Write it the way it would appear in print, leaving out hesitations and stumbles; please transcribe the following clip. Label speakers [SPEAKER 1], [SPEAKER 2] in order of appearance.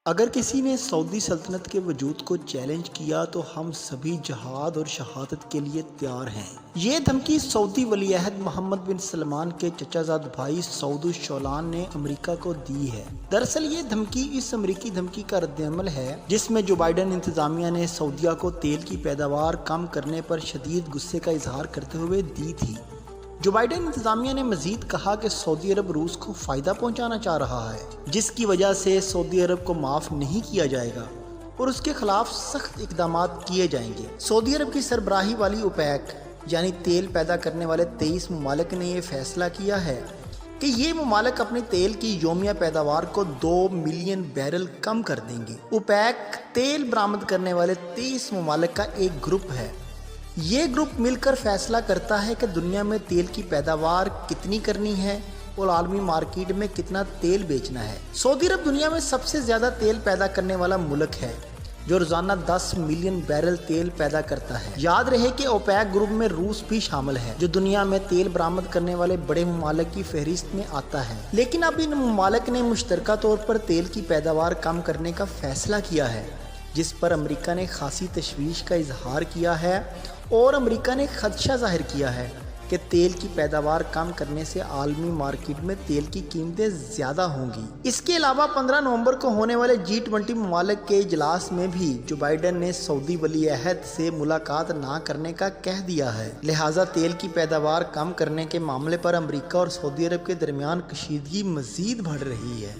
[SPEAKER 1] اگر کسی نے سعودی سلطنت کے وجود کو چیلنج کیا تو ہم سبھی جہاد اور شہادت کے لیے تیار ہیں۔ یہ دھمکی سعودی ولی عہد محمد بن سلمان کے چچا زاد بھائی سعود الشولان نے امریکہ کو دی ہے۔ دراصل یہ دھمکی اس امریکی دھمکی کا رد عمل ہے جس میں جو بائیڈن انتظامیہ نے سعودیہ کو تیل کی پیداوار کم کرنے پر شدید غصے کا اظہار کرتے ہوئے دی تھی۔ جو بائیڈن انتظامیہ نے مزید کہا کہ سعودی عرب روس کو فائدہ پہنچانا چاہ رہا ہے، جس کی وجہ سے سعودی عرب کو معاف نہیں کیا جائے گا اور اس کے خلاف سخت اقدامات کیے جائیں گے۔ سعودی عرب کی سربراہی والی اوپیک یعنی تیل پیدا کرنے والے 23 ممالک نے یہ فیصلہ کیا ہے کہ یہ ممالک اپنی تیل کی یومیہ پیداوار کو 2 ملین بیرل کم کر دیں گے۔ اوپیک تیل برآمد کرنے والے 23 ممالک کا ایک گروپ ہے۔ یہ گروپ مل کر فیصلہ کرتا ہے کہ دنیا میں تیل کی پیداوار کتنی کرنی ہے اور عالمی مارکیٹ میں کتنا تیل بیچنا ہے۔ سعودی عرب دنیا میں سب سے زیادہ تیل پیدا کرنے والا ملک ہے جو روزانہ 10 ملین بیرل تیل پیدا کرتا ہے۔ یاد رہے کہ اوپیک گروپ میں روس بھی شامل ہے جو دنیا میں تیل برآمد کرنے والے بڑے ممالک کی فہرست میں آتا ہے، لیکن اب ان ممالک نے مشترکہ طور پر تیل کی پیداوار کم کرنے کا فیصلہ کیا ہے، جس پر امریکہ نے خاصی تشویش کا اظہار کیا ہے اور امریکہ نے خدشہ ظاہر کیا ہے کہ تیل کی پیداوار کم کرنے سے عالمی مارکیٹ میں تیل کی قیمتیں زیادہ ہوں گی۔ اس کے علاوہ 15 نومبر کو ہونے والے G20 ممالک کے اجلاس میں بھی جو بائیڈن نے سعودی ولی عہد سے ملاقات نہ کرنے کا کہہ دیا ہے، لہٰذا تیل کی پیداوار کم کرنے کے معاملے پر امریکہ اور سعودی عرب کے درمیان کشیدگی مزید بڑھ رہی ہے۔